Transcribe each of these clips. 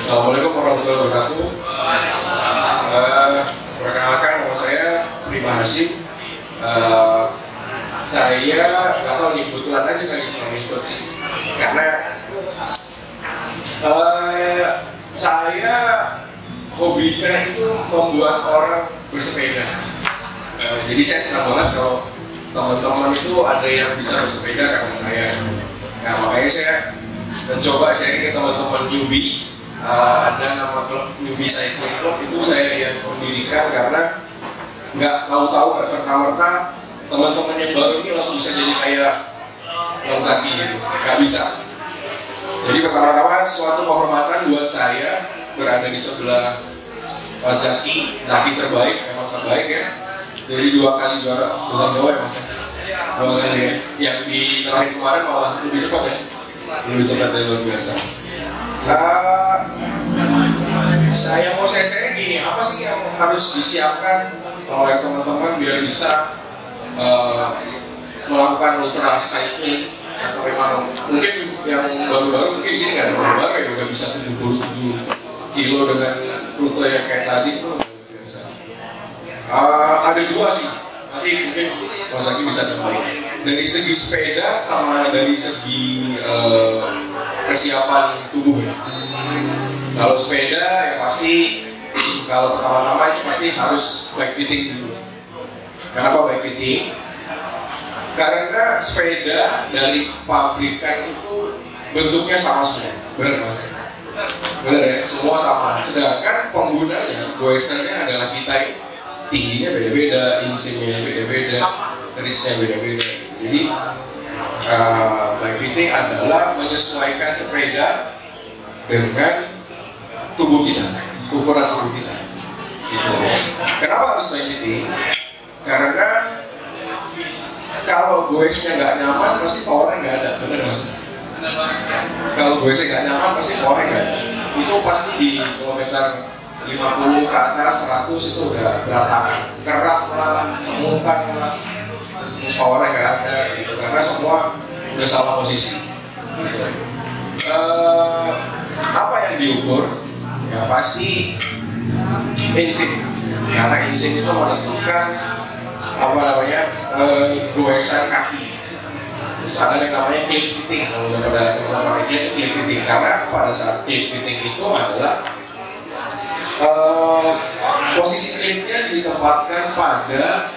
Assalamualaikum warahmatullahi wabarakatuh. Perkenalkan, nama saya Prima Hasyim. Saya nggak tahu nih, kebetulan aja kali sama ikut karena saya hobinya itu membuat orang bersepeda. Jadi saya senang banget kalau teman-teman itu ada yang bisa bersepeda karena saya. Nah, makanya saya mencoba sharing ke teman-teman newbie. Ada nama klub Newbie Cycling Club, itu saya yang mendirikan karena nggak tahu-tahu, nggak serta-merta teman-teman yang baru ini langsung bisa jadi kayak lengkaki gitu, nggak bisa. Jadi pertama-tama suatu kehormatan buat saya berada di sebelah Mas Zaki, Zaki terbaik, memang terbaik ya. Jadi 2 kali juara bukan Jawa ya Mas. 2 kali ya. Yang di terakhir kemarin malah lebih cepat ya, lebih cepat dari luar biasa. Saya mau share gini, apa sih yang harus disiapkan oleh teman-teman biar bisa melakukan ultra cycling atau memang mungkin yang baru-baru mungkin di sini nggak ada baru-baru ya udah bisa 77 kilo dengan rute yang kayak tadi itu biasa. Ada 2 sih, nanti mungkin Mas Zaki bisa tambahin dari segi sepeda sama dari segi kesiapan tubuh ya. Kalau sepeda ya pasti kalau pertama-tama itu pasti harus bike fitting dulu. Kenapa bike fitting? Karena sepeda dari pabrikan itu bentuknya sama semua, benar Mas? Benar ya, semua sama. Sedangkan penggunanya, goesernya adalah kita, tingginya beda-beda, insinya beda-beda, reachnya beda-beda. Jadi bike fitting adalah menyesuaikan sepeda dengan tubuh kita, ukuran tubuh kita. Gitu. Kenapa harus bike fitting? Karena kalau goesnya nggak nyaman, pasti powernya nggak ada, benar Mas? Kalau goesnya nggak nyaman, pasti powernya nggak ada. Itu pasti di kilometer 50 ke atas, 100 itu udah berantakan, kerak lah, semutan lah, powernya nggak ada, gitu. Karena semua udah salah posisi. Gitu. Apa yang diukur? Ya pasti insting, karena insting itu menentukan apa namanya goesan kaki. Terus ada yang namanya clip fitting, kalau udah pada pakai clip fitting, karena pada saat clip fitting itu adalah posisi clipnya ditempatkan pada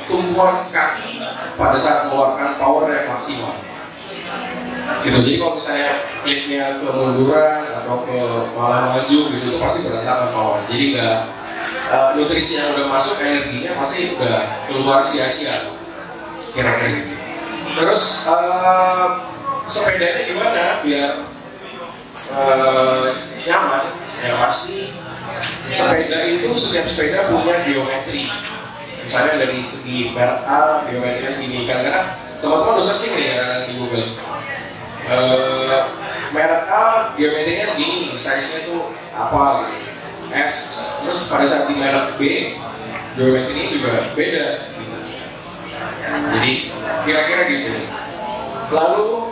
tumpuan kaki pada saat mengeluarkan power yang maksimal. Gitu. Jadi kalau misalnya klipnya kemunduran atau ke malah maju gitu, itu pasti berantakan power. Jadi nggak nutrisi yang udah masuk, energinya pasti udah keluar sia-sia, kira-kira gitu. Terus sepedanya gimana biar nyaman? Ya pasti sepeda itu, setiap sepeda punya geometri. Misalnya dari segi merek A, geometrinya segini. Kadang-kadang teman-teman udah searching nih kadang-kadang di Google. Merek A geometrinya segini, size-nya tuh apa gitu, S. Terus pada saat di merek B geometrinya juga beda gitu. Jadi kira-kira gitu. Lalu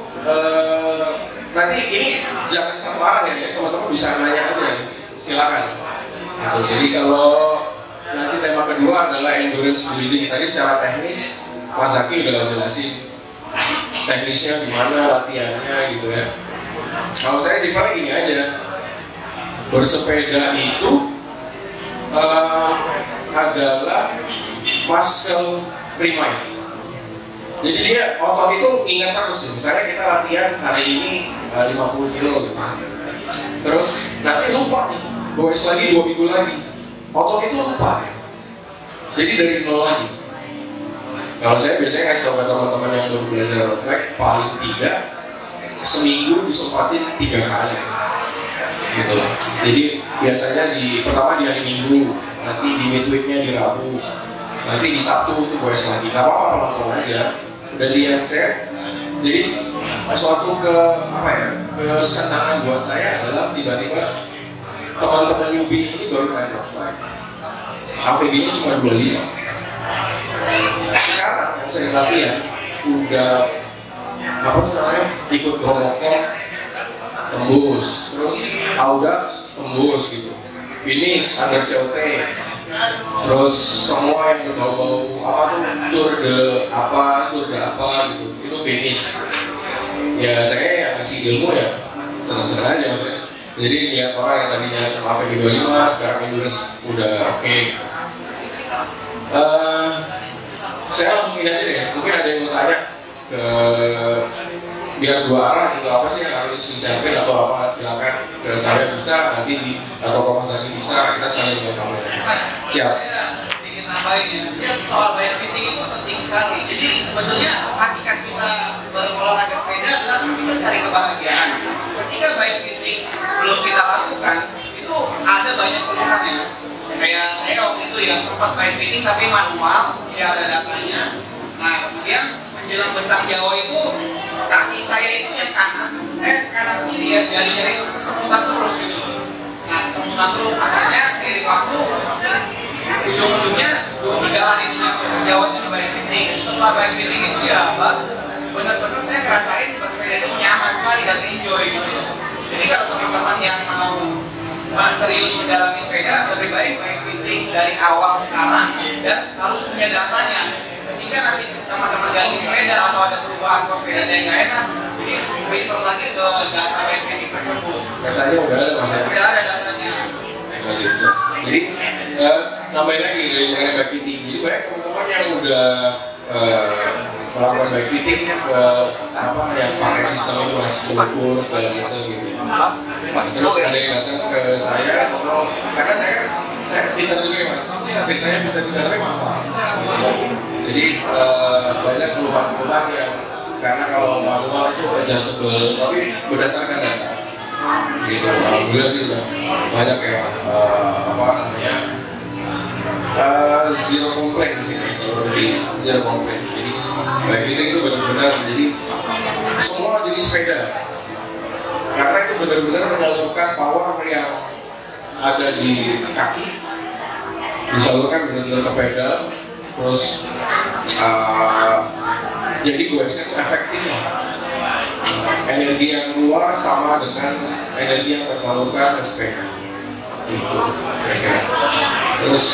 nanti ini jangan satu arah ya, teman-teman bisa nanya aja, silakan gitu. Jadi kalau nanti tema kedua adalah endurance building, tadi secara teknis Mas Zaki udah jelasin teknisnya gimana, latihannya gitu ya. Kalau saya simpelnya gini aja, bersepeda itu adalah muscle remind. Jadi dia otot itu ingat terus ya. Misalnya kita latihan hari ini 50 kilo gitu. Terus nanti lupa nih, goes lagi 2 minggu lagi, otot itu lupa ya. Jadi dari nol lagi. Kalau saya biasanya ngasih tau ke teman-teman yang baru belajar road track, paling tidak seminggu disempatin 3 kali gitu loh. Jadi biasanya pertama di hari Minggu, nanti di midweeknya di Rabu, nanti di Sabtu itu goes lagi. Gak apa-apa, pelan-pelan aja. Udah lihat saya. Jadi suatu kesenangan buat saya adalah tiba-tiba teman-teman newbie ini baru main road bike, AVG-nya cuma 25. Sekarang yang saya latihan udah ikut protokol tembus, terus Audax tembus gitu, finish under COT, terus semua yang berbau-bau apa tuh tour de apa gitu itu finish. Ya saya yang ngasih ilmu ya senang-senang aja maksudnya. Jadi lihat orang yang tadinya AVG 25 sekarang endurance udah oke. Saya langsung ini aja deh, mungkin ada yang mau tanya ke biar dua arah gitu, apa sih yang harus disiapin atau apa, silakan ke saya bisa nanti atau ke Mas Dani bisa, kita saling jawab. Siap. Sedikit nambahin ya, soal bayar fitting itu penting sekali. Jadi sebetulnya hakikat kita berolahraga sepeda adalah kita cari kebahagiaan. Ketika bayar fitting belum kita lakukan, itu ada banyak keluhan ya Mas. Kayak saya waktu itu yang sempat bayar fitting tapi manual, ya ada datanya. Nah kemudian menjelang bentang Jawa itu kaki saya itu yang kanan kiri ya, jari-jari itu kesemutan terus gitu. Nah kesemutan terus, akhirnya seiring waktu ujung-ujungnya 2-3 hari itu bentang Jawa itu dibayar fitting. Setelah bayar fitting itu ya baru benar-benar saya ngerasain bersepeda itu nyaman sekali dan enjoy gitu. Jadi kalau teman-teman yang mau serius mendalami sepeda, lebih baik bayar fitting dari awal sekarang dan harus punya datanya. Ketika nanti teman-teman ganti sepeda atau ada perubahan kos sepeda saya nggak enak, jadi refer lagi ke data bayar fitting tersebut. Datanya udah ada Mas ya? Udah ada datanya. Jadi nambahin lagi dari mengenai bayar fitting. Jadi banyak teman-teman yang udah melakukan bayar fitting apa yang pakai sistem itu Mas, ukur segala macam gitu. Terus ada yang datang ke saya, karena saya fitter juga ya Mas, fitternya fitter juga tapi mahal. Jadi banyak keluhan-keluhan yang karena kalau manual itu adjustable, tapi berdasarkan data. Gitu, alhamdulillah sih udah banyak ya apa namanya zero complaint gitu, zero complaint. Jadi baik itu benar-benar jadi semua jadi sepeda. Karena itu benar-benar menyalurkan power yang ada di kaki, disalurkan benar-benar ke pedal, terus jadi goesnya itu efektif. Energi yang keluar sama dengan energi yang tersalurkan ke sepeda. Itu kira-kira. Terus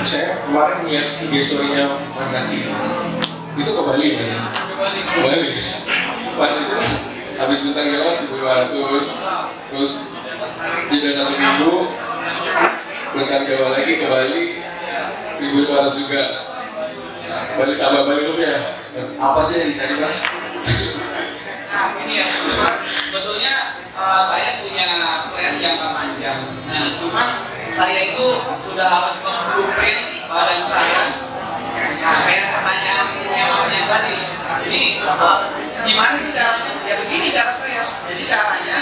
saya kemarin lihat story-nya Mas Andi. Itu ke Bali Mas. Ke Bali. Pas itu habis bentang Jawa 1.500, terus jeda 1 minggu bentang Jawa lagi ke Bali 1.500 juga. Bali tambah Bali lu ya. Apa sih yang dicari Mas? Nah ini ya, sebetulnya saya punya plan jangka panjang. Nah cuman saya itu sudah harus memblueprint badan saya. Nah kayak pertanyaannya Masnya tadi, ini gimana sih caranya? Ya begini cara saya. Jadi caranya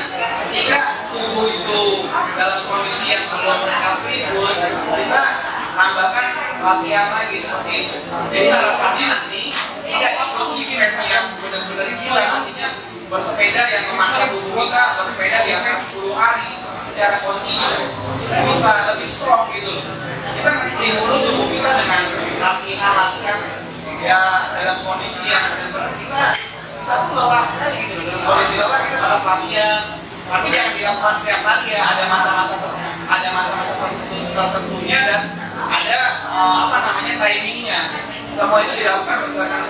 ketika tubuh itu dalam kondisi yang belum recovery pun kita tambahkan latihan lagi seperti itu. Jadi harapannya nanti ketika itu defense yang benar-benar gila, artinya bersepeda yang memaksa tubuh kita bersepeda di atas 10 hari secara kontinu, kita bisa lebih strong gitu loh. Kita mesti dulu tubuh kita dengan latihan ya dalam kondisi yang benar-benar kita tuh lelah sekali gitu loh. Dalam kondisi lelah kita tetap latihan, tapi jangan dilakukan setiap hari ya. Ada masa-masa tertentunya dan ada apa namanya timingnya. Semua itu dilakukan misalkan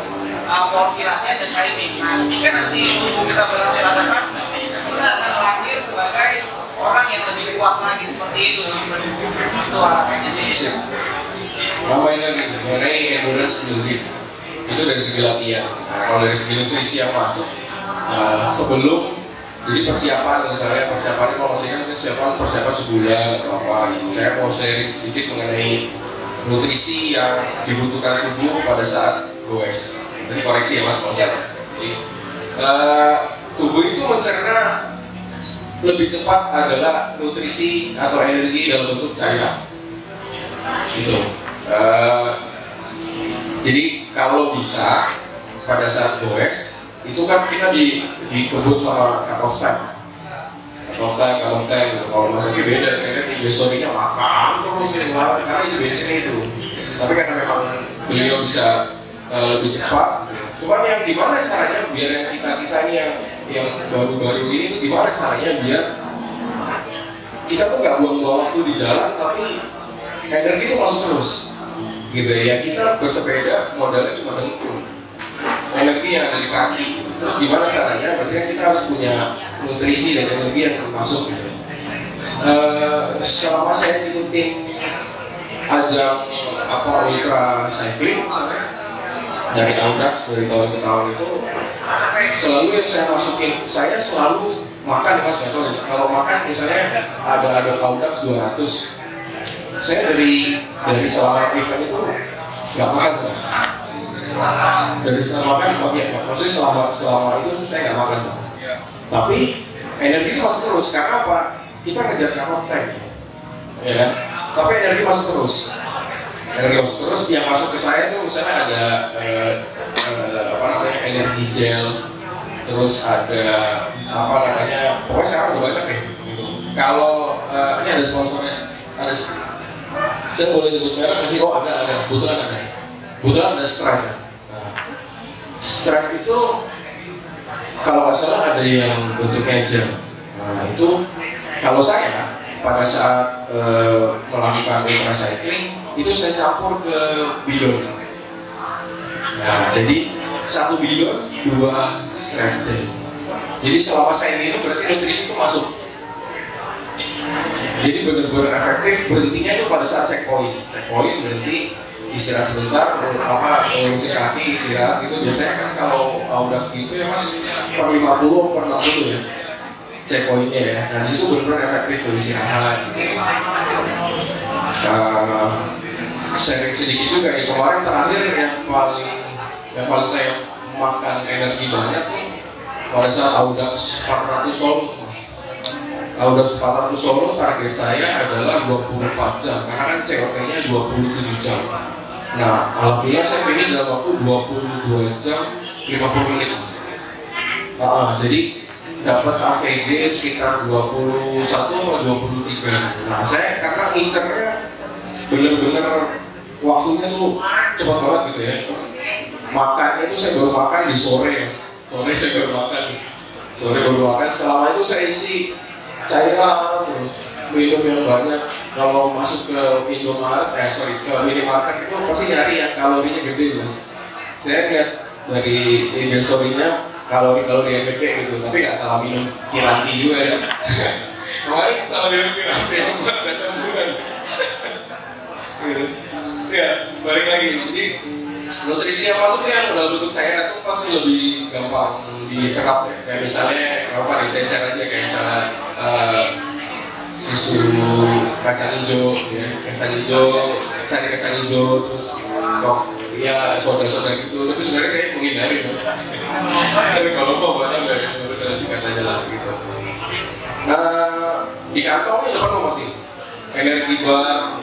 porsi latihan dan timing. Nah, jika nanti tubuh kita berhasil adaptasi, kita akan lahir sebagai orang yang lebih kuat lagi seperti itu. Itu harapannya. Nambahin lagi mengenai endurance sendiri. Itu dari segi latihan. Kalau dari segi nutrisi yang masuk sebelum, jadi persiapan misalnya persiapan kalau masih kan persiapan sebulan atau apa gitu. Saya mau sharing sedikit mengenai nutrisi yang dibutuhkan tubuh pada saat goes. Jadi koreksi ya Mas, jadi tubuh itu mencerna lebih cepat adalah nutrisi atau energi dalam bentuk cairan. Gitu. Jadi kalau bisa pada saat goes itu kan kita dikebut sama cut off time gitu. Kalau Mas lagi beda, saya lihat di story-nya makan terus gitu karena isi bensinnya itu. Tapi karena memang beliau bisa lebih cepat. Cuman yang gimana caranya biar yang kita ini yang yang baru-baru ini gimana caranya biar kita tuh nggak buang-buang waktu di jalan, tapi energi itu masuk terus, gitu ya. Kita bersepeda modalnya cuma dengkul, energi yang ada di kaki. Terus gimana caranya? Berarti kan kita harus punya nutrisi dan energi yang masuk, gitu. Selama saya ikutin ajang ultra cycling misalnya dari Audax dari tahun ke tahun itu, selalu yang saya masukin, saya selalu makan ya mas, kalau makan misalnya ada Audax 200, saya dari selama event itu nggak makan mas. Dari selama makan, maksudnya selama itu saya nggak makan, tapi energi itu masuk terus. Karena apa? Kita ngejar cut-off time, ya kan? Tapi energi masuk terus. Yang masuk ke saya tuh misalnya ada energi gel, terus ada pokoknya sekarang udah banyak ya gitu. Kalau ini ada sponsornya, saya boleh nyebut merek nggak sih? Oh ada, kebetulan ada Strive. Strive itu kalau nggak salah ada yang bentuknya gel. Nah itu kalau saya pada saat melakukan ultra cycling itu saya campur ke bidon. Nah, jadi 1 bidon 2 Strive gel. Jadi selama saya ini itu berarti nutrisi itu masuk. Jadi benar-benar efektif. Berhentinya itu pada saat checkpoint. Checkpoint berhenti, istirahat sebentar, ngurusin kaki, istirahat gitu. Biasanya kan kalau Audax gitu ya mas per 50 per 60 ya checkpointnya ya. Nah disitu benar-benar efektif tuh istirahat gitu. Sharing sedikit juga nih, kemarin terakhir yang paling saya makan energi banyak nih pada saat Audax 400 Solo. Audax 400 Solo target saya adalah 24 jam karena kan COP-nya 27 jam. Nah alhamdulillah saya finish dalam waktu 22 jam 50 menit mas. Jadi dapat AVG sekitar 21 atau 23. Nah saya karena incernya bener-bener waktunya tuh cepat banget gitu ya. Makannya itu saya baru makan di sore. Saya baru makan. Selama itu saya isi cairan terus minum yang banyak. Kalau masuk ke Indomaret, ke minimarket itu pasti nyari yang kalorinya gede mas. Saya lihat dari investorinya kalori yang gede gitu, tapi nggak salah minum Kiranti juga ya. Kemarin salah minum Kiranti yang buat campuran. Ya, balik lagi. Jadi nutrisi yang masuk yang dalam bentuk cairan itu pasti lebih gampang diserap ya. Kayak misalnya saya share aja kayak misalnya susu kacang hijau, ya cari kacang hijau terus ya soda gitu. Tapi sebenarnya saya menghindari. Tapi kalau mau banyak dari singkat aja lah gitu. Di kantongnya depan apa sih? Energi bar,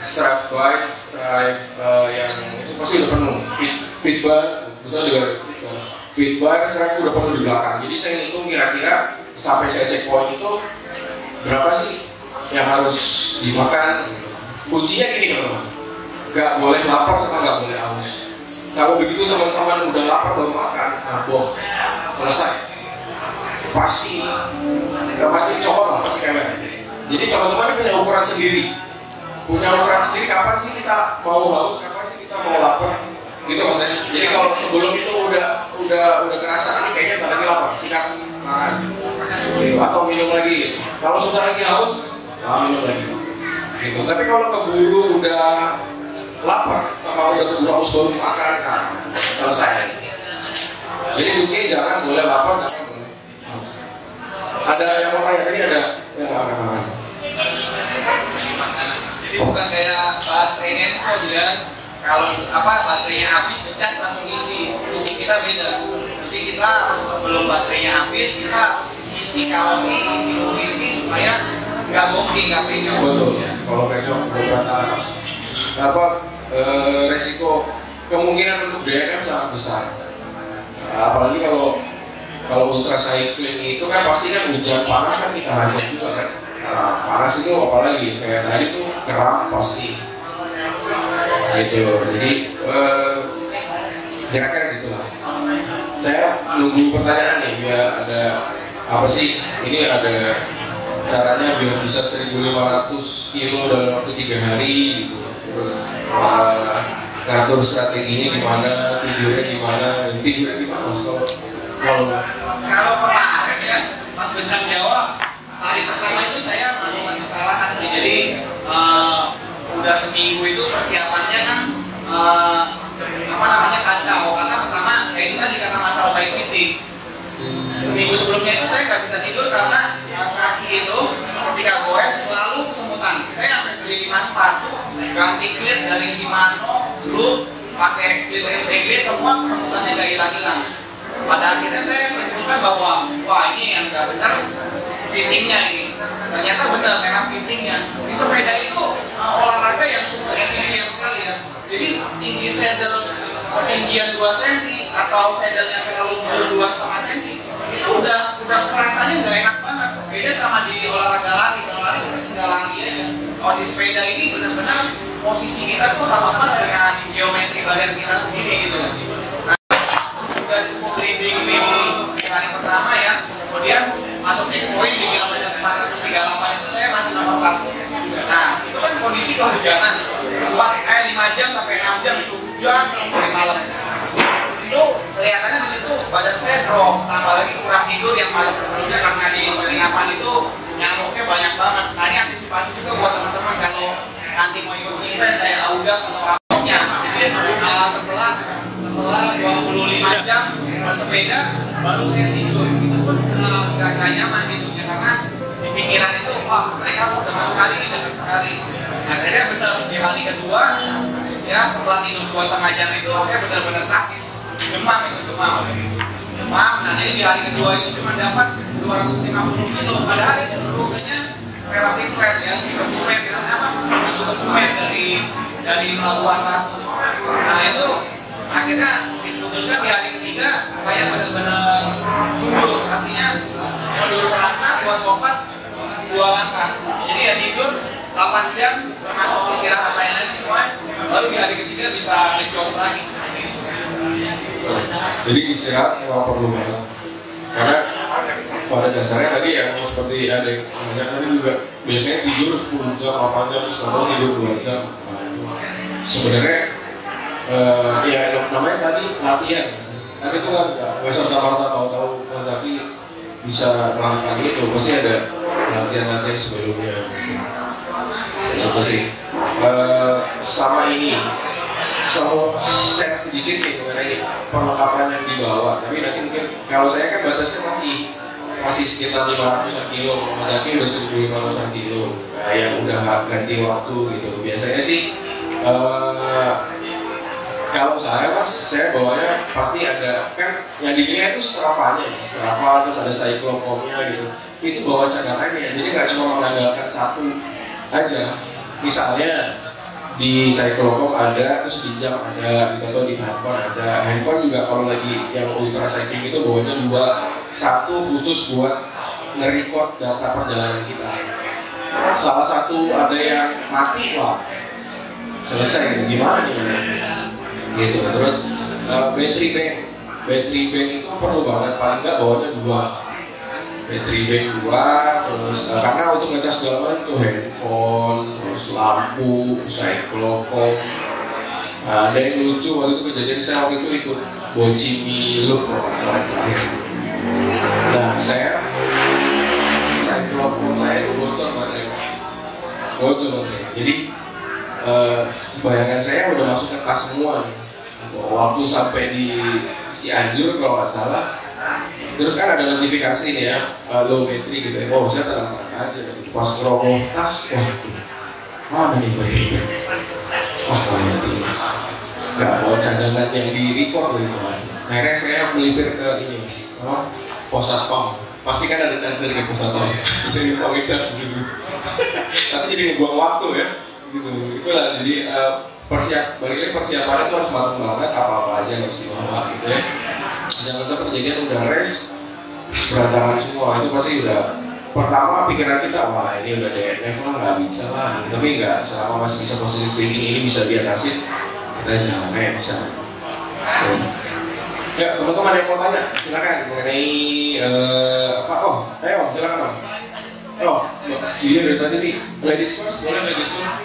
Strive Bites, yang itu pasti udah penuh. Fit bar, betul juga. Fit bar, Strive udah penuh di belakang. Jadi saya hitung kira-kira sampai saya checkpoint itu berapa sih yang harus dimakan. Kuncinya gini teman-teman, nggak boleh lapar sama nggak boleh haus. Kalau begitu teman-teman udah lapar baru makan, boh, selesai. Pasti copot lah, pasti kewer. Jadi teman-teman punya ukuran sendiri. Kapan sih kita mau haus, kapan sih kita mau lapar, gitu maksudnya. Jadi kalau sebelum itu udah kerasa ini kayaknya tak lagi lapar, sikat makan, gitu. Atau minum lagi. Gitu. Kalau sudah lagi haus, minum lagi. Gitu. Tapi kalau keburu udah lapar, sama udah keburu haus baru makan, selesai. Jadi kuncinya jangan boleh lapar, jangan boleh haus. Ada yang mau tanya tadi ada yang makan. Jadi bukan kayak baterai handphone ya. Kalau baterainya habis dicas langsung isi. Tubuh kita beda. Jadi kita sebelum baterainya habis kita harus isi kalori, isi nutrisi supaya nggak mungkin nggak penyok. Betul. Ya. Kalau penyok berat resiko kemungkinan untuk DNF sangat besar. Apalagi kalau ultra cycling itu kan pasti kan hujan panas kan kita hajar juga kan. Panas itu apalagi kayak tadi tuh keram pasti gitu. Jadi kira-kira gitulah. saya nunggu pertanyaan nih biar ada apa sih, ini ada caranya biar bisa 1.500 kilo dalam waktu 3 hari gitu. Terus ngatur strateginya gimana, tidurnya gimana Mas kalau kemarin ya Mas Bentang jawab, hari pertama itu saya melakukan kesalahan sih. Jadi udah seminggu itu persiapannya kan kacau, karena pertama kayak itu tadi karena masalah bike fitting. Seminggu sebelumnya itu saya nggak bisa tidur karena kaki itu ketika goes selalu kesemutan. Saya sampai beli 5 sepatu, ganti klit dari Shimano, dulu pakai klit MTB, semua kesemutannya nggak hilang-hilang. Pada akhirnya saya simpulkan bahwa wah ini yang nggak benar fittingnya ini. Ternyata benar memang fittingnya. Di sepeda itu olahraga yang super efisien sekali ya. Jadi tinggi saddle ketinggian 2 cm atau saddle yang terlalu mundur 2,5 cm itu udah rasanya nggak enak banget. Beda sama di olahraga lari, kalau lari kita tinggal lari aja. Kalau di sepeda ini benar-benar posisi kita tuh harus pas dengan geometri badan kita sendiri gitu kan. Udah cukup leading di hari pertama ya, kemudian masuk checkpoint di kilometer 438 itu saya masih nomor 1. Nah itu kan kondisi kehujanan 5 jam sampai 6 jam itu hujan dari malam. Itu kelihatannya di situ badan saya drop, tambah lagi kurang tidur yang malam sebelumnya karena di penginapan itu nyamuknya banyak banget. Nah ini antisipasi juga buat teman-teman kalau nanti mau ikut event kayak Audas atau apapun. Jadi setelah 25 jam bersepeda baru saya tidur, itu pun gak nyaman tidurnya karena di pikiran itu wah mereka mau dekat sekali. Akhirnya benar di hari kedua ya setelah tidur 2,5 jam itu saya benar-benar sakit, demam. Nah jadi di hari kedua itu cuma dapat 250 kilo, padahal itu rutenya relatif flat ya, Kebumen menuju Kebumen dari Pelabuhan Ratu. Nah itu akhirnya diputuskan di hari ketiga saya benar-benar mundur, artinya mundur selangkah, buat lompat 2 langkah. Jadi ya tidur 8 jam termasuk istirahat lain-lain semua, baru di hari ketiga bisa ngejos lagi. Jadi istirahat memang perlu banget, karena pada dasarnya tadi yang seperti ada yang banyak tadi juga biasanya tidur 10 jam, 8 jam, setelah tidur 2 jam. Sebenarnya ya namanya tadi latihan, tapi itu kan nggak serta-merta tahu-tahu Mas Zaki bisa melakukan itu, pasti ada latihan-latihan sebelumnya. Apa sih? Sama ini, share sedikit nih mengenai perlengkapan yang dibawa. Tapi nanti mungkin kalau saya kan batasnya masih sekitar 500-an kilo, Mas Zaki udah 1.500-an kilo, yang udah ganti waktu gitu. Biasanya sih kalau saya bawanya pasti ada, kan yang dinilai itu serapanya ya, serapa terus ada cyclocomnya gitu. Itu bawa cadangannya, jadi nggak cuma mengandalkan satu aja. Misalnya di cyclocom ada, terus di jam ada, gitu, atau di handphone juga kalau lagi yang ultra cycling itu bawanya 2, satu khusus buat nge-record data perjalanan kita. Salah satu ada yang mati, wah selesai gitu, gimana nih gitu. Terus battery bank itu perlu banget, paling nggak bawanya 2 battery bank 2, terus karena untuk ngecas segala itu handphone, terus lampu, cyclocom. Ada yang lucu waktu itu kejadian, saya waktu itu ikut Boci Milu kalau nggak salah terakhir. Nah cyclocom saya itu bocor baterainya. Jadi bayangan saya udah masuk ke tas semua nih. Waktu sampai di Cianjur kalau nggak salah, terus kan ada notifikasi nih ya, low battery gitu ya. Oh saya tenang aja, pas ngerokok tas, mana nih battery? Nggak mau cadangan yang di record gitu. Akhirnya saya melipir ke ini mas, pos satpam. Pasti kan ada charger di pos satpam. Saya pakai cas gitu. Tapi jadi ngebuang waktu ya. Gitu. Itulah jadi persiapannya itu harus matang banget, apa-apa aja harus dibawa gitu ya. Jangan sampai kejadian udah race berantakan semua, itu pasti udah pertama pikiran kita, wah ini udah DNF lah, nggak bisa lah. Tapi nggak, selama masih bisa positive thinking ini bisa diatasin, kita jangan bisa. Ya, teman-teman yang mau tanya, silakan mengenai apa? Oh, ayo, silakan Om. Oh, iya dari tadi nih. Ladies first, boleh ladies first.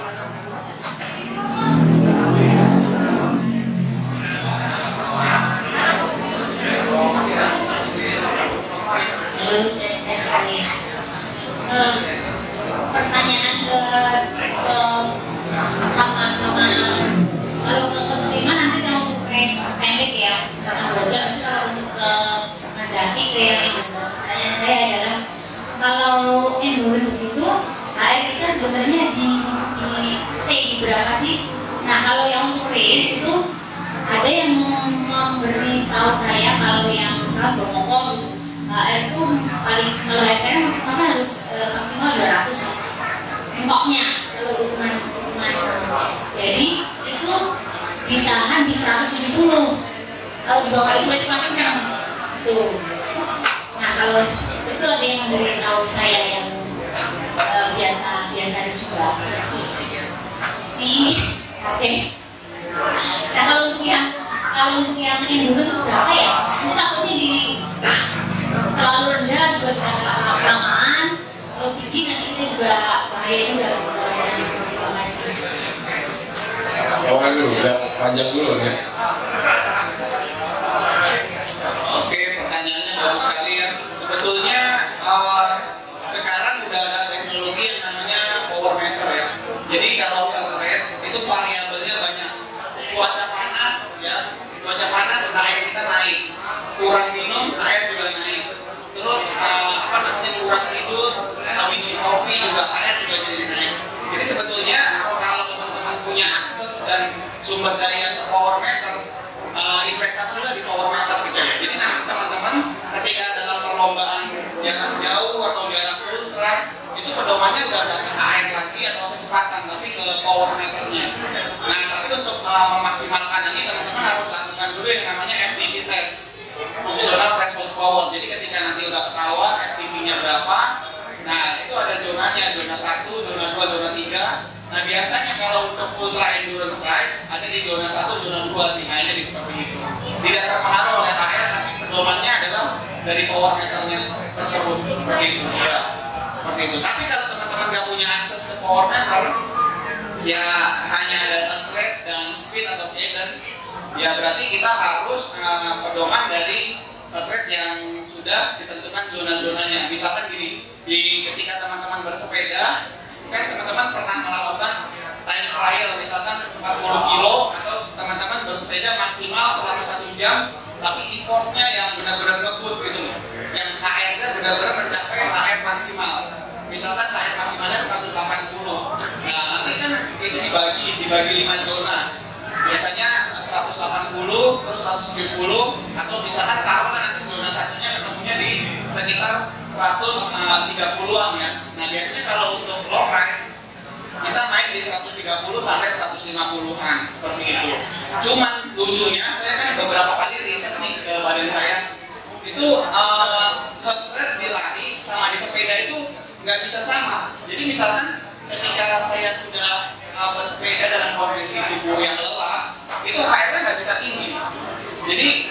Pertanyaan ke sama kalau ke konsumen nanti kalau untuk price pendek ya karena bocor itu kalau untuk ke Mas Zaki ke yang itu pertanyaan saya adalah kalau endurance begitu HR kita sebenarnya di stay di berapa sih? Nah kalau yang untuk race itu ada yang memberi tahu saya kalau yang misalnya bermokok gitu HR itu paling kalau HR maksimal harus maksimal 200 mentoknya kalau hitungan jadi itu ditahan di 170 kalau di bawah itu berarti kencang tuh. Nah kalau itu ada yang memberitahu saya yang biasa juga si oke. Nah kalau untuk yang dulu tuh berapa ya? Ini takutnya di terlalu rendah juga kelamaan. Kalau tinggi nanti kita juga bahaya juga. Terima kasih. Awal dulu, udah panjang dulu ya. Oke, pertanyaannya bagus sekali ya. Sebetulnya sekarang udah ada teknologi yang namanya power meter ya. Jadi kalau heart rate itu variabelnya banyak. Cuaca panas ya, cuaca panas air kita naik. Kurang minum air juga naik. Terus kurang tidur atau minum kopi juga air juga jadi naik. Jadi sebetulnya kalau teman-teman punya akses dan sumber daya ke power meter, investasinya di power meter gitu. Jadi nanti teman-teman ketika dalam perlombaan jarak jauh atau jarak ultra itu pedomannya udah nggak ke air lagi atau kecepatan, tapi ke power meternya. Nah tapi untuk memaksimalkan ini teman-teman harus lakukan dulu yang namanya FTP test, functional threshold power. Jadi ketika nanti udah ketahuan FTP-nya berapa, nah itu ada zonanya, zona 1, zona 2, zona 3. Nah biasanya kalau untuk ultra endurance ride ada di zona 1, zona 2 sih, nah ini seperti itu. Tidak terpengaruh oleh air, tapi pedomannya adalah dari power meternya tersebut, seperti itu ya. Seperti itu. Tapi kalau teman-teman nggak punya akses ke power meter, ya hanya ada heart rate dan speed atau cadence, ya berarti kita harus pedoman dari heart rate yang sudah ditentukan zona-zonanya. Misalkan gini, ketika teman-teman bersepeda, kan teman-teman pernah melakukan time trial misalkan 40 kilo atau teman-teman bersepeda maksimal selama 1 jam, tapi effortnya yang benar-benar ngebut gitu, yang HR-nya benar-benar mencapai HR maksimal. Misalkan HR maksimalnya 180. Nah nanti kan itu dibagi 5 zona. Biasanya 180, terus 170, atau misalkan taruhlah nanti zona satunya ketemunya di sekitar 130-an ya. Nah biasanya kalau untuk long ride kita main di 130 sampai 150-an seperti itu. Cuman lucunya saya kan beberapa kali riset nih ke badan saya, itu heart rate di lari sama di sepeda itu nggak bisa sama. Jadi misalkan ketika saya sudah bersepeda dalam kondisi tubuh yang lelah, itu HR-nya nggak bisa tinggi. Jadi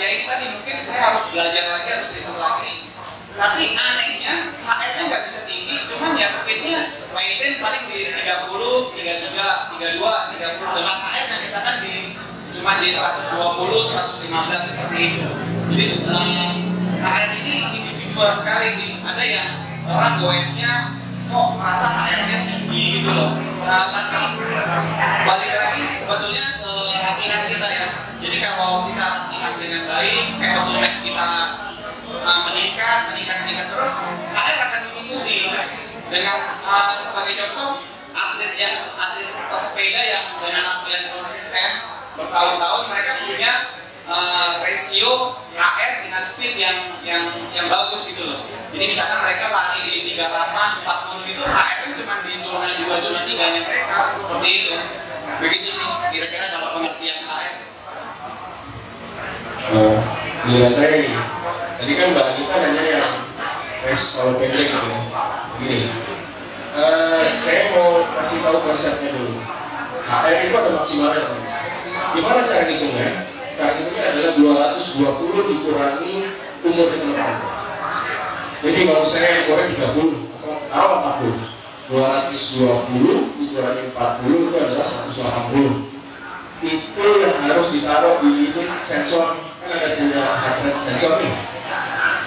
ya ini tadi mungkin saya harus belajar lagi, harus riset lagi. Tapi anehnya HR-nya nggak bisa tinggi, cuman ya speednya maintain paling di 30, 33, 32, 30 dengan HR yang misalkan cuma di 120, 115 seperti itu. Jadi HR ini individual sekali sih. Ada yang orang goesnya kok merasa HR-nya tinggi gitu loh. Nah, tapi balik lagi sebetulnya ke latihan kita ya. Jadi kalau kita latihan dengan baik, max kita meningkat terus, HR akan mengikuti. Dengan sebagai contoh, atlet pesepeda yang dengan latihan konsisten bertahun-tahun, mereka punya rasio HR dengan speed yang bagus gitu loh. Jadi misalkan mereka lari di 38, 40 itu HR kan cuma di zona 2, zona 3 nya mereka, seperti itu. Begitu sih kira-kira kalau pengertian HR. Giliran saya nih. Tadi kan Mbak Anita nanya yang kalau pendek gitu ya. Begini, saya mau kasih tahu konsepnya dulu. HR itu ada maksimalnya. Gimana cara ngitungnya? Cara ngitungnya adalah 220 dikurangi umur penerbangan. Jadi kalau misalnya umurnya 30 atau 40, 220 dikurangi 40 itu adalah 180. Itu yang harus ditaruh di unit sensor, kan ada punya heart rate sensor nih,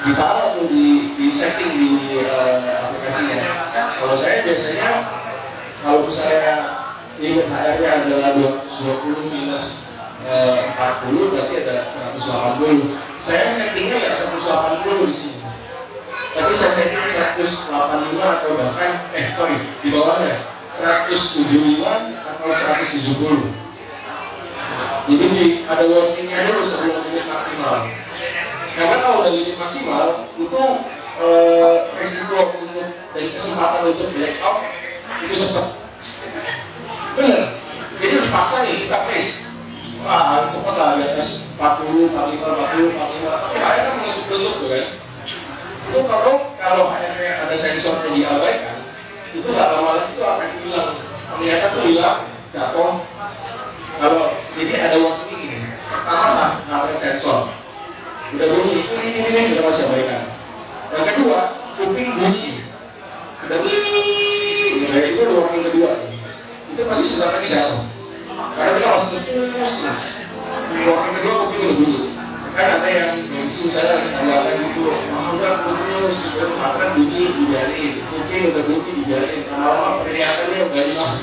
ditaruh tuh di setting di aplikasinya. Kalau saya biasanya kalau misalnya limit HR-nya adalah 220 minus 40 berarti ada 180. Saya settingnya nggak 180 di sini, tapi saya setting 185 atau bahkan di bawahnya 175 atau 170. Jadi ada warningnya dulu sebelum limit maksimal. Karena kalau udah limit maksimal itu resiko untuk dan kesempatan untuk blackout itu cepat. Bener. Jadi dipaksa nih kita pace. Wah cepat lah di atas 40, 45, 40, 45. Tapi akhirnya meletup-letup kan. Itu kalau akhirnya ada sensornya diabaikan, itu nggak lama lagi itu akan hilang. Ternyata tuh hilang, jatuh. Kalau jadi ada waktu ini, pertama ngapain sensor, udah bunyi, ini kita masih abaikan. Yang kedua, kuping bunyi, udah bunyi, nah itu ruang yang kedua, itu pasti sebenarnya jatuh, karena kita masih terus. Ruang yang kedua kuping udah bunyi, kan ada yang misalnya ada gitu, udah terus, akan bunyi dibiarin, kuping udah bunyi dibiarin, lama-lama perlihatannya udah hilang,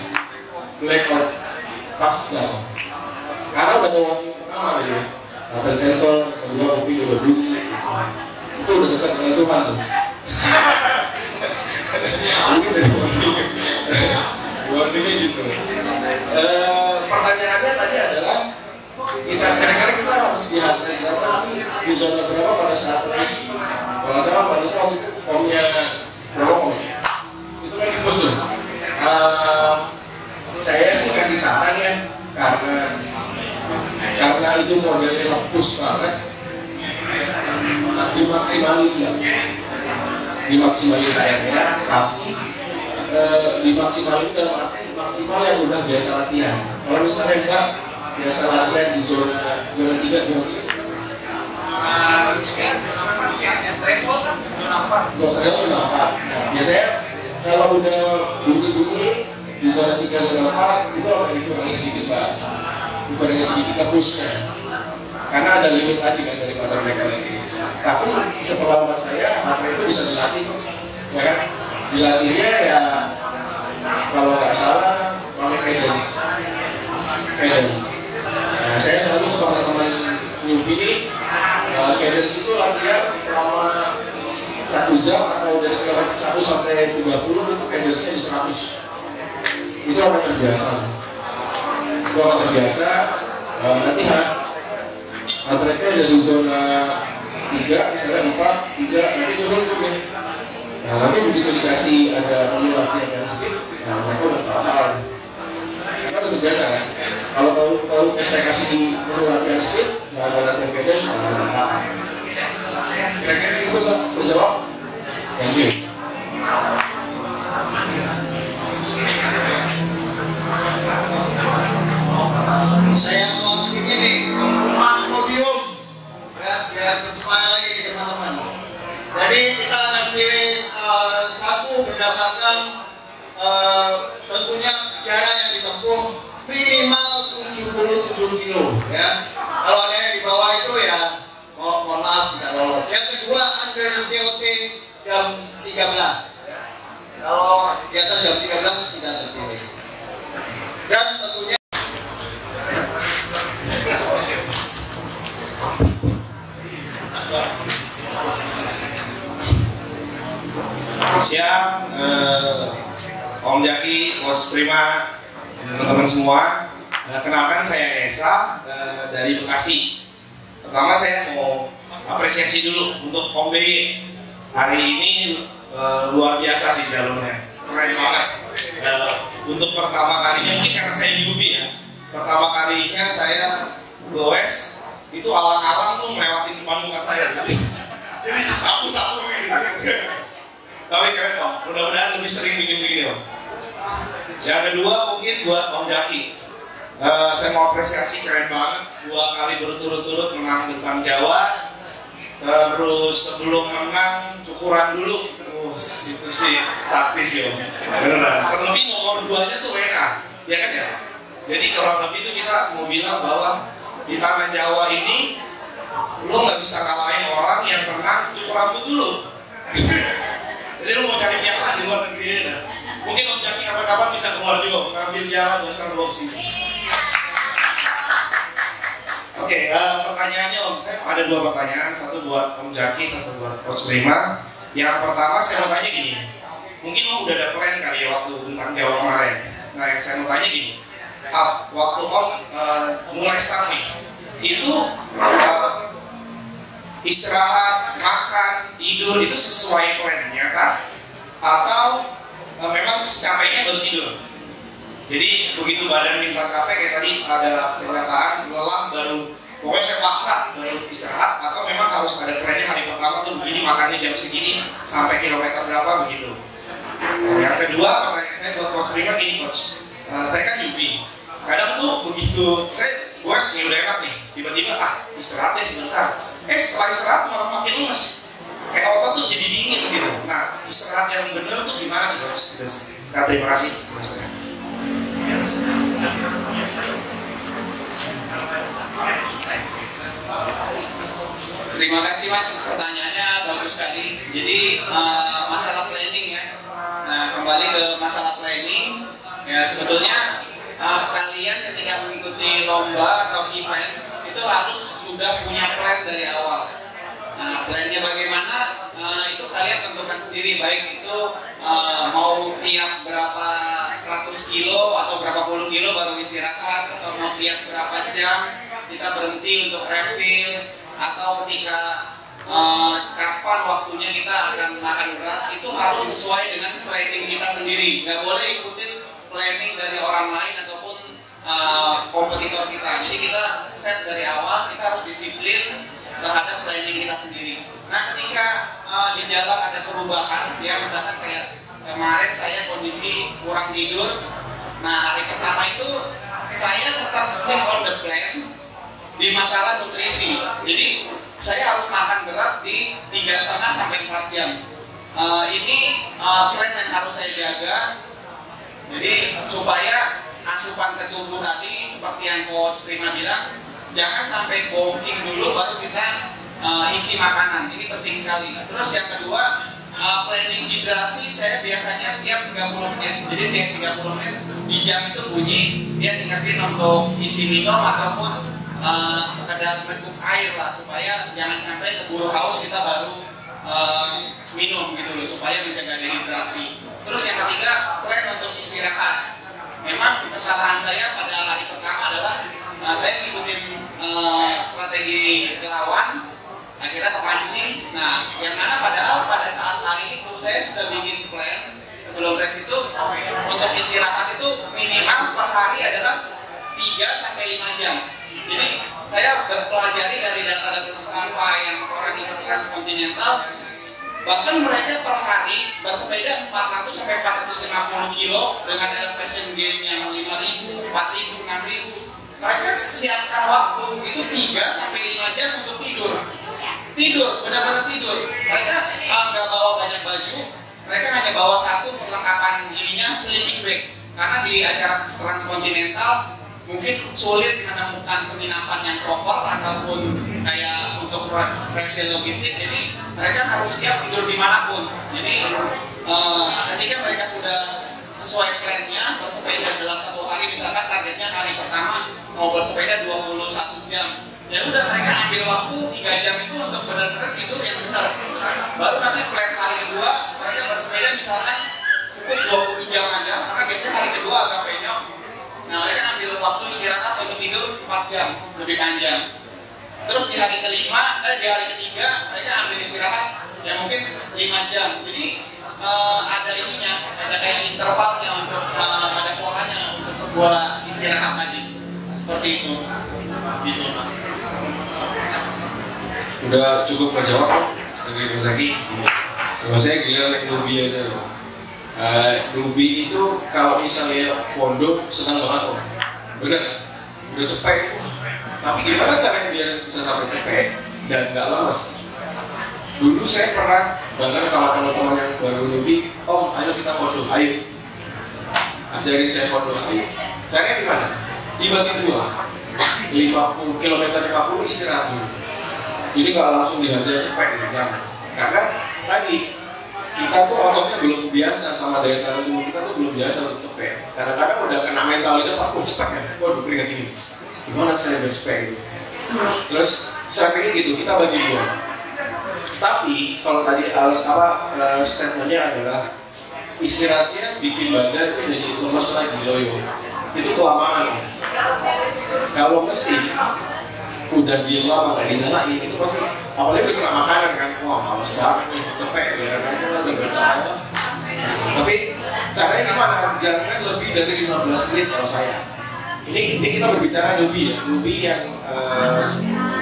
blackout. Pas jatuh karena udah ngomongin pertama ya ada sensor, kedua kopi udah bunyi itu udah dekat dengan Tuhan tuh warningnya gitu. Pertanyaannya tadi adalah kadang-kadang kita harus dihargai di zona berapa pada saat race. Kalau salah pada itu omnya berapa om itu kan di pos tuh. Saya sih kasih saran ya, karena itu modelnya lepus banget, dimaksimalin kayaknya, tapi dimaksimalin dalam arti maksimal yang udah biasa latihan. Kalau misalnya enggak biasa latihan di zona 3, threshold kan zona 4. Biasanya kalau udah bunyi-bunyi di zona 3, zona 4 itu agak dikurangi sedikit Pak, dikurangi sedikit pushnya karena ada limit tadi kan daripada mereka. Tapi sepengalaman saya HP itu bisa dilatih ya kan, dilatihnya ya kalau nggak salah pakai cadence. Nah, saya selalu ke teman-teman newbie ini cadence itu latihan selama 1 jam atau dari kilometer 1 sampai 30 itu cadence-nya di 100. Itu akan terbiasa. Nanti heart rate-nya dari zona 3, misalnya 4, 3, nanti turun tuh nih. Nah nanti begitu dikasih ada menu latihan yang speed, nah mereka udah tahu. Mereka udah terbiasa kan. Kalau saya kasih menu latihan speed, nggak ada latihan cadence, nggak ada apa. Kira-kira itu nggak terjawab? Thank you. Saya langsung begini, pengumuman podium ya, biar bersemangat lagi teman-teman. Jadi kita akan pilih satu berdasarkan tentunya jarak yang ditempuh minimal 77 kilo ya. Kalau ada yang di bawah itu ya mohon maaf tidak lolos. Yang kedua under COT jam 13 ya. Kalau di atas jam 13 tidak terpilih. Dan tentunya siang, Om Jaki, Bos Prima, teman-teman semua. Kenalkan saya Esa dari Bekasi. Pertama saya mau apresiasi dulu untuk Om BY. Hari ini luar biasa sih jalurnya, keren banget. Untuk pertama kalinya, mungkin karena saya newbie ya, pertama kalinya saya goes itu alang-alang tuh melewatin depan muka saya, jadi sapu-sapu gitu. Tapi keren kok, mudah-mudahan lebih sering bikin-bikin om. Yang kedua mungkin buat Om Jaki. Saya mau apresiasi, keren banget, 2 kali berturut-turut menang tentang Jawa. Terus sebelum menang cukuran dulu. Itu sih sakti sih Om. Beneran. Terlebih nomor 2-nya tuh WNA, ya kan ya? Jadi kurang lebih itu kita mau bilang bahwa di tanah Jawa ini lo nggak bisa ngalahin orang yang pernah cukur rambut dulu. Jadi lo mau cari piala di luar negeri ya. Mungkin Om Jaki kapan-kapan bisa keluar juga mengambil jalan besar boxing. Oke, pertanyaannya Om, saya ada 2 pertanyaan, satu buat Om Jaki, satu buat Coach Prima. Yang pertama saya mau tanya gini, mungkin Om udah ada plan kali ya waktu tentang Jawa kemarin. Nah, yang saya mau tanya gini, waktu Om mulai start nih, itu istirahat, makan, tidur itu sesuai plannya kah? Atau memang secapeknya baru tidur? Jadi begitu badan minta capek kayak tadi ada pernyataan lelah baru, pokoknya saya paksa baru istirahat, atau memang harus ada plannya hari pertama tuh begini makannya jam segini sampai kilometer berapa begitu. Yang kedua pertanyaan saya buat Coach Prima gini Coach, saya kan newbie, kadang tuh begitu gue sih udah enak nih, tiba-tiba istirahat deh sebentar, setelah istirahat malah makin lemes, kayak otot tuh jadi dingin gitu. Nah istirahat yang bener tuh gimana sih Coach? Nah, terima kasih. Terima kasih Mas, pertanyaannya bagus sekali. Jadi masalah planning ya. Nah, kembali ke masalah planning, ya sebetulnya kalian ketika mengikuti lomba atau event itu harus sudah punya plan dari awal. Nah, plannya bagaimana? Itu kalian tentukan sendiri, baik itu mau tiap berapa ratus kilo atau berapa puluh kilo baru istirahat, atau mau tiap berapa jam kita berhenti untuk refill, atau ketika kapan waktunya kita akan makan berat, itu harus sesuai dengan planning kita sendiri. Nggak boleh ikutin planning dari orang lain ataupun kompetitor kita. Jadi kita set dari awal, kita harus disiplin terhadap planning kita sendiri. Nah, ketika di jalan ada perubahan, ya misalkan kayak kemarin saya kondisi kurang tidur. Nah, hari pertama itu saya tetap stay on the plan di masalah nutrisi. Jadi saya harus makan berat di 3,5 sampai 4 jam. Ini plan yang harus saya jaga. Jadi supaya asupan ke tubuh tadi seperti yang Coach Prima bilang, jangan sampai bulking dulu baru kita isi makanan. Ini penting sekali. Terus yang kedua, planning hidrasi saya biasanya tiap 30 menit. Jadi tiap 30 menit di jam itu bunyi, dia ingetin untuk isi minum ataupun sekedar meneguk air lah, supaya jangan sampai keburu haus kita baru minum gitu loh, supaya mencegah dehidrasi. Terus yang ketiga, plan untuk istirahat. Memang kesalahan saya pada hari pertama adalah saya ngikutin strategi lawan, akhirnya kepancing. Nah, yang mana padahal pada saat hari itu saya sudah bikin plan sebelum race itu untuk istirahat itu minimal per hari adalah 3 sampai 5 jam. Jadi saya berpelajari dari data-data Strava yang orang ikut transkontinental, bahkan mereka per hari bersepeda 400 sampai 450 kilo dengan elevation gain yang 5.000, 4.000, 6.000. Mereka siapkan waktu itu 3 sampai 5 jam untuk tidur. Tidur, benar-benar tidur. Mereka nggak bawa banyak baju, mereka hanya bawa satu perlengkapan ininya, sleeping bag. Karena di acara transkontinental mungkin sulit menemukan penginapan yang proper ataupun kayak untuk refill logistik, jadi mereka harus siap tidur dimanapun. Jadi ketika mereka sudah sesuai plannya bersepeda dalam 1 hari, misalkan targetnya hari pertama mau bersepeda 21 jam, ya udah mereka ambil waktu 3 jam itu untuk benar-benar tidur yang benar. Baru nanti plan hari kedua mereka bersepeda misalkan cukup 20 jam aja, karena biasanya hari kedua agak penyok. Nah, mereka ambil waktu istirahat untuk tidur 4 jam lebih panjang. Terus di hari kelima, di hari ketiga mereka ambil istirahat ya mungkin 5 jam. Jadi ada ininya, ada kayak intervalnya untuk ada polanya untuk sebuah istirahat tadi. Seperti itu. Gitu. Udah cukup menjawab kok dari Mas Zaki. Sama saya gila naik mobil aja loh. Ruby itu kalau misalnya pondok senang banget kok, bener? udah cepet. Tapi gimana caranya biar bisa sampai cepet dan nggak lemes? Dulu saya pernah, bahkan kalau teman-teman yang baru lebih, Om, ayo kita foto, ayo. Ajarin saya foto, ayo. Caranya gimana? Dibagi dua, 50 km 50 istirahat dulu. Jadi nggak langsung dihajar cepet gitu kan? Karena tadi kita tuh ototnya belum biasa sama daya tahan tubuh kita tuh belum biasa untuk cepet. Kadang-kadang udah kena mental itu, oh cepet ya, waduh keringat gini. Gimana saya biar cepet gitu? Terus strategi gitu, kita bagi dua. Tapi kalau tadi statementnya adalah istirahatnya bikin badan itu jadi lemes lagi, loyo. Itu kelamaan ya. Kalau mesin udah diem lama nggak dinyalain itu pasti apalagi udah kena makanan kan, wah males banget nih, cepet ya kan, udah gak capek. Tapi caranya gimana? Jangan lebih dari 15 menit kalau saya. Ini kita berbicara newbie ya, newbie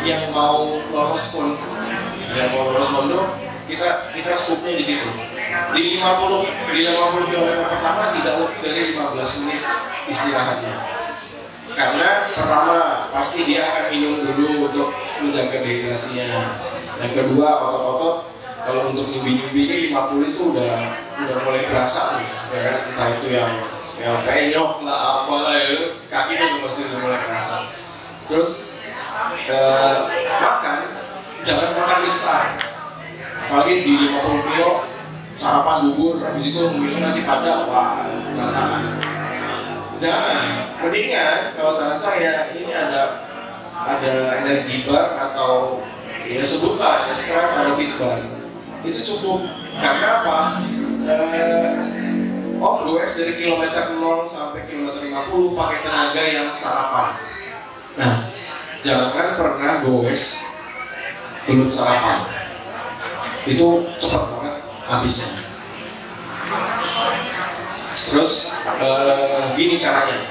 yang mau lolos pun. Yang mau lolos mondo, kita skupnya di situ. Di 50 km pertama tidak lebih dari 15 menit istirahatnya. Karena pertama pasti dia akan minum dulu untuk menjaga dehidrasinya. Yang kedua otot-otot kalau untuk newbie ini 50 itu udah mulai berasa nih, ya, entah itu yang penyok lah apalah ya, kaki itu pasti udah mulai berasa. Terus makan jangan makan besar, apalagi di 50 kilo sarapan bubur, habis itu minum nasi padang, wah berantakan. Jangan, mendingan kalau saran saya ini ada energi bar atau ya sebutlah stress atau fit bar itu cukup. Karena apa? Om goes dari kilometer 0 sampai kilometer 50 pakai tenaga yang sarapan. Nah, jangan pernah goes belum sarapan, itu cepat banget habisnya. Terus gini caranya,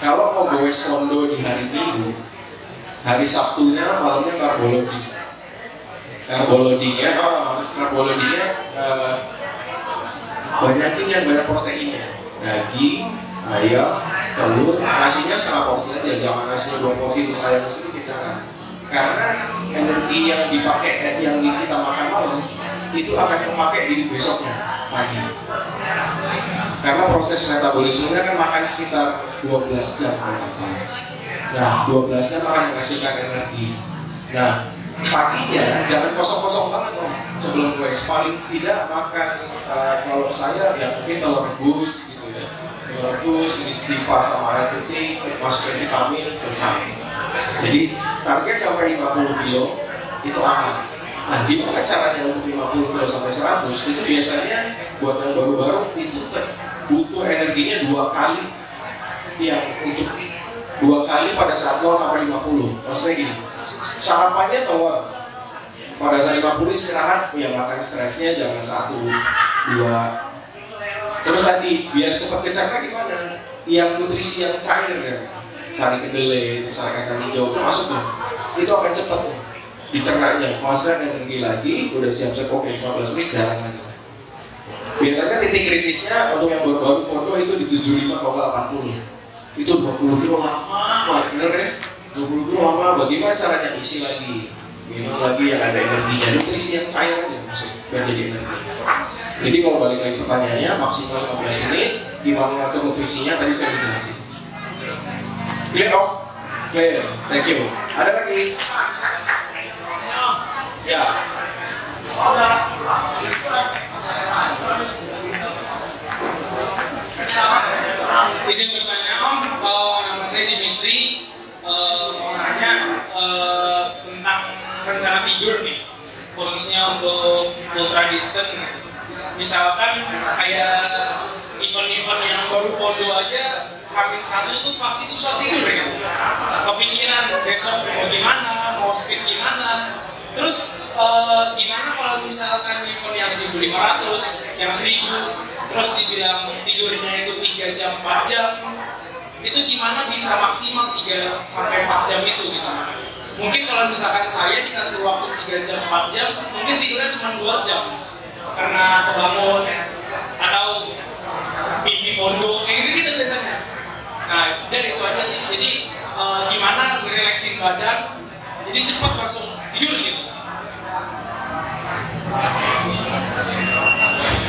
kalau mau goes mondo di hari Minggu, hari Sabtunya malamnya karbolodinya harus banyakin yang banyak proteinnya, daging, ayam, telur, nasinya setengah porsi aja, jangan nasi 2 porsi terus ayam sedikit, jangan. Karena energi yang dipakai, yang kita makan malam itu akan kepake di besoknya pagi. Karena proses metabolismenya kan makan sekitar 12 jam kalau nggak salah. Nah, 12 jam akan menghasilkan energi. Nah, paginya jangan kosong-kosong banget Om sebelum goes. Paling tidak makan kalau saya ya mungkin telur rebus gitu ya. Telur rebus dipas sama air putih, masukin vitamin, selesai. Jadi target sampai 50 kilo itu aman. Nah, gimana caranya untuk 50 kilo sampai 100? Itu biasanya buat yang baru-baru itu butuh energinya 2 kali, yang untuk 2 kali pada saat 0 sampai 50. Maksudnya gini, sarapannya telur, pada saat 50 istirahat, ya makan stresnya jangan 1, 2. Terus tadi biar cepat kencangnya gimana? Yang nutrisi yang cair ya, cari kedelai, cari kacang hijau itu masuk tuh, itu akan cepat dicernanya, masa energi lagi, udah siap-siap oke 15 menit jalan lagi. Biasanya titik kritisnya untuk yang baru-baru foto itu di 75,80. Itu 20 kilo lama, bener ya? 20 kilo lama, bagaimana caranya isi lagi? Minum lagi yang ada energinya, nutrisi yang cair aja maksud, biar jadi energi. Jadi kalau balik lagi pertanyaannya, maksimal 15 menit, gimana ngatur nutrisinya tadi saya jelasin. Clear dong? Clear, thank you. Ada lagi? Ya. Izin bertanya Om, nama saya Dimitri, mau nanya tentang rencana tidur nih, khususnya untuk ultra distance. Misalkan kayak event-event yang baru foto aja, H-1 tuh pasti susah tidur ya. Kepikiran besok mau gimana, mau speed gimana. Terus gimana kalau misalkan event yang 1.500, yang 1.000, terus dibilang tidurnya itu 3 jam, 4 jam, itu gimana bisa maksimal 3 sampai 4 jam itu gitu. Mungkin kalau misalkan saya dikasih waktu 3 jam, 4 jam, mungkin tidurnya cuma 2 jam karena kebangun atau mimpi fondo, kayak gitu biasanya. Nah, dan itu aja sih. Jadi flexing badan, jadi cepat langsung tidur gitu.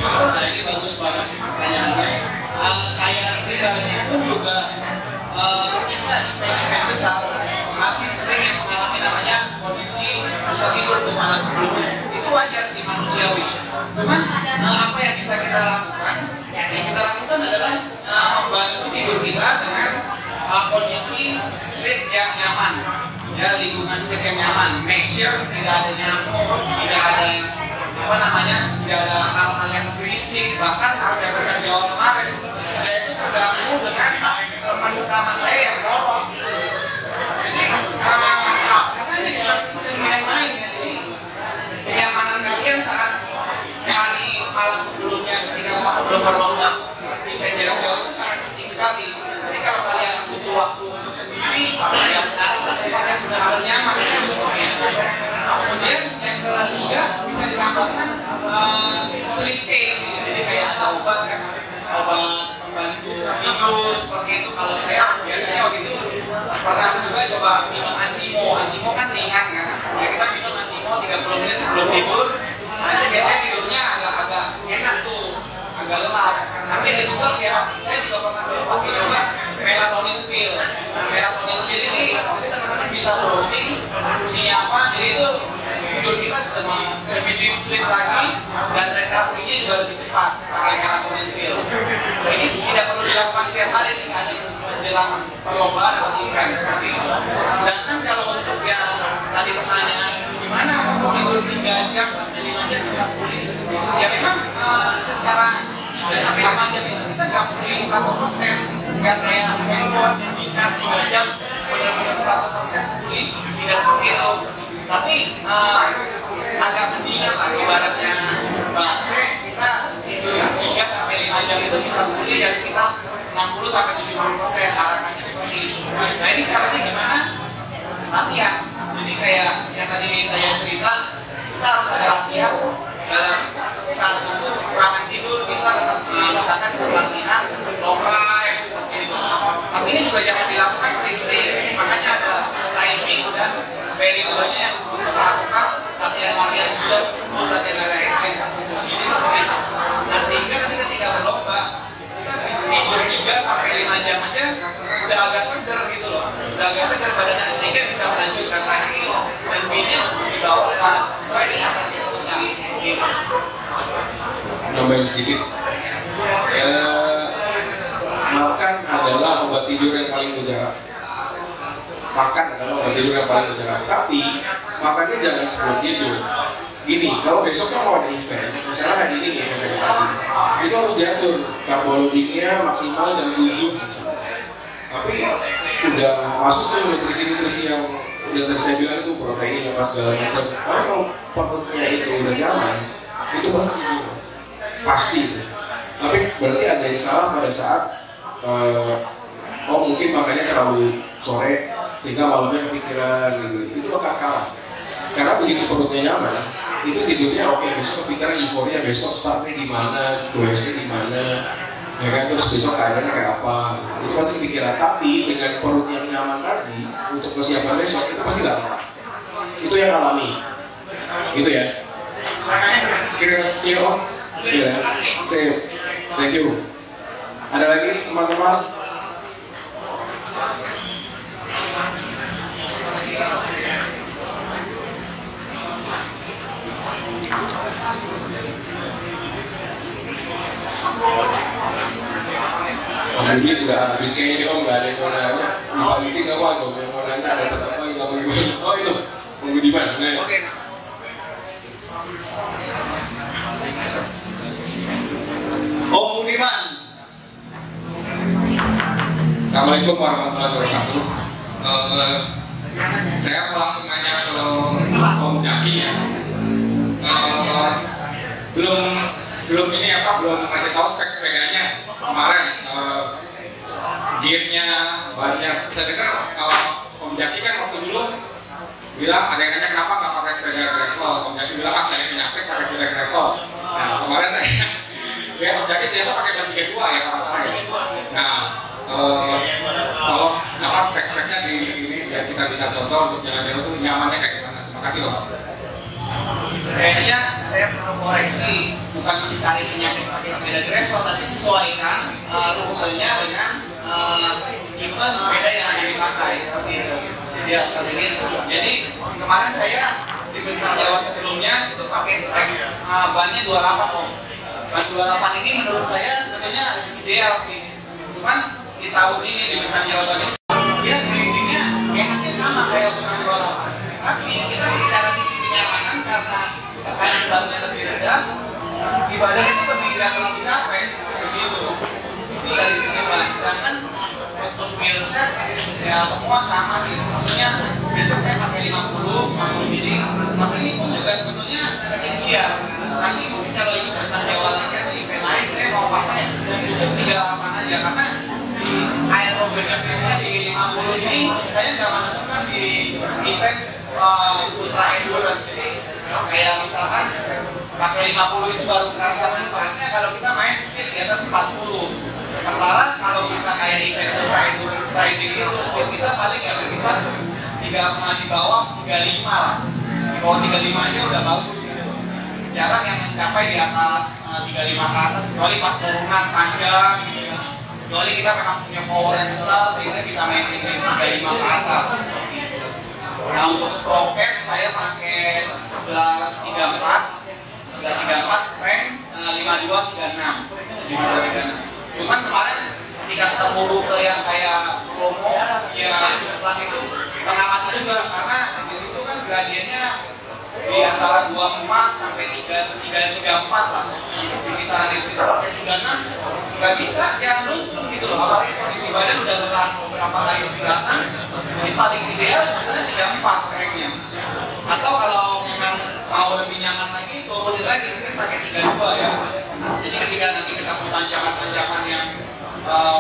Nah ini bagus banget pertanyaannya. Saya pribadi pun juga ketika event-event besar masih sering yang mengalami namanya kondisi susah tidur di malam sebelumnya. Itu wajar sih, manusiawi. Cuman apa yang bisa kita lakukan? Yang kita lakukan adalah membantu tidur kita dengan kondisi sleep yang nyaman, ya, lingkungan sleep yang nyaman. Make sure tidak ada nyamuk, tidak ada tidak ada hal-hal yang berisik. Bahkan kayak berkat Jawa kemarin, saya itu terganggu dengan teman sekaman saya yang ngorok. Jadi karena ini bukan main-main ya, jadi kenyamanan kalian saat hari malam sebelumnya ketika sebelum berlomba event jarak jauh itu sangat penting sekali. Jadi kalau kalian butuh waktu untuk sendiri, ya carilah tempat yang benar-benar nyaman. Kemudian yang ketiga bisa ditambahkan sleep aid, jadi kayak ada obat kan, obat membantu tidur seperti itu. Kalau saya biasanya waktu itu pernah juga coba minum antimo kan ringan kan, ya kita minum antimo 30 menit sebelum tidur. Nanti biasanya tidurnya agak enak tuh, agak lelap. Tapi ada juga ya, saya juga pernah pakai coba melatonin pill. Melatonin pill ini nanti teman-teman bisa browsing fungsinya apa. Jadi itu tidur kita lebih deep sleep lagi dan recovery-nya juga lebih cepat pakai melatonin pill. Ini tidak perlu dilakukan setiap hari, hanya menjelang perlombaan atau event seperti itu. Sedangkan kalau untuk yang tadi pertanyaan gimana mau tidur 3 jam sampai 5 jam bisa pulih, ya memang secara 3 sampai 5 jam itu kita nggak pulih 100%, nggak kayak handphone yang bisa 3 jam benar-benar 100% pulih, tidak seperti itu. Tapi agak mendingan lah ibaratnya baterai, kita tidur 3 sampai 5 jam itu bisa pulih ya sekitar 60 sampai 70%, harapannya seperti itu. Nah ini caranya gimana? Latihan. Jadi kayak yang tadi saya cerita, kita harus ada latihan dalam saat tubuh kekurangan tidur, kita tetap misalkan kita latihan long ride seperti itu. Tapi ini juga jangan dilakukan sering-sering, makanya ada timing dan periodenya untuk melakukan latihan-latihan gila tersebut, latihan ekstrim tersebut. Jadi seperti itu. Nah sehingga nanti ketika berlomba kita tidur 3 sampai 5 jam aja udah agak seger gitu loh, udah agak seger badannya, sehingga bisa melanjutkan lagi dan finish di bawah sesuai dengan target kita. Gitu. Nambahin sedikit. Makan adalah obat tidur yang paling mujarab. Makan adalah obat tidur yang paling mujarab. Tapi makannya jangan sebelum tidur. Gini, kalau besoknya mau ada event, misalnya hari ini nih, itu harus diatur karbohidratnya maksimal jam 7. Tapi udah masuk tuh nutrisi-nutrisi yang udah tadi saya bilang itu protein apa segala macam. Kalau perutnya itu udah nyaman, itu pasti tidur, pasti itu. Tapi berarti ada yang salah pada saat mungkin makannya terlalu sore sehingga malamnya kepikiran gitu. Itu akan kalah. Karena begitu perutnya nyaman, itu tidurnya oke, besok kepikiran euforia, besok startnya gimana, goesnya gimana, ya kan, terus besok keadaannya kayak apa, itu pasti kepikiran. Tapi dengan perut yang nyaman tadi untuk kesiapan besok itu pasti gak apa. Itu yang alami, gitu ya. Kira-kira om, ya, sip, thank you. Ada lagi teman-teman? Mungkin udah habis kayaknya om, nggak ada yang mau nanya. Pancing apa dong yang mau nanya, ada apa yang nggak mau ikut? Oh itu, Bung Budiman. Oke. Om Budiman. Assalamualaikum warahmatullahi wabarakatuh. Saya mau langsung nanya ke Om Jaki ya. Belum ini apa, belum ngasih tahu spek sepedanya kemarin. Gearnya banyak. Saya dengar Om Jaki kan waktu dulu bilang ada yang nanya kenapa nggak pakai sepeda gravel. Om Jaki bilang cari penyakit pakai sepeda gravel. Nah kemarin saya lihat Om Jaki ternyata pakai ban 32 ya kalau salah ya. Nah kalau apa spek-speknya di ini ya kita kita bisa contoh untuk jalan-jalan itu nyamannya kayak gimana. Terima kasih Om. Kayaknya saya perlu koreksi, bukan mencari penyakit pakai sepeda gravel, tapi sesuaikan rutenya dengan tipe sepeda yang akan dipakai seperti itu. Ya, strategis. Jadi kemarin saya di Bintang Jawa sebelumnya itu pakai spek bannya 28 Om. Ban 28 ini menurut saya sebetulnya ideal sih. Cuman di tahun ini di Bintang Jawa tahun ini dia grindingnya enaknya sama kayak Bintang 28. Tapi kita secara sisi kenyamanan karena tekanan bannya lebih rendah, di badan itu lebih tidak terlalu capek begitu. Itu dari sisi ban. Sedangkan untuk wheelset ya semua sama sih. Maksudnya wheelset saya pakai 50 mili. Tapi ini pun juga sebetulnya ketinggian. Nanti mungkin kalau ini Bintang Jawa lagi atau event lain saya mau pakai cukup 38 aja karena di aero benefitnya di 50 ini saya nggak menemukan di event ultra endurance. Jadi kayak misalkan pakai 50 itu baru terasa manfaatnya kalau kita main speed di atas 40. Sementara kalau kita kayak event ultra endurance riding itu speed kita paling ya berkisar 3 di bawah 35 lah. Di bawah 35 aja udah bagus gitu. Jarang yang mencapai di atas 35 ke atas kecuali pas turunan panjang gitu ya. Kecuali kita memang punya power yang besar sehingga bisa maintain di 35 ke atas. Nah untuk sprocket saya pakai 1134 crank 5236. Cuman kemarin ketika ketemu rute yang kayak promo ya pulang itu setengah mati juga karena di situ kan gradiennya di antara 24 sampai 334 lah. Di kisaran itu pakai 36 nggak bisa ya nuntun gitu loh. Apalagi kondisi badan udah lelah beberapa kali di belakang. Jadi paling ideal sebetulnya 34 cranknya. Atau kalau memang mau lebih nyaman lagi turunin lagi mungkin pakai 32 ya. Jadi ketika nanti ketemu tanjakan-tanjakan yang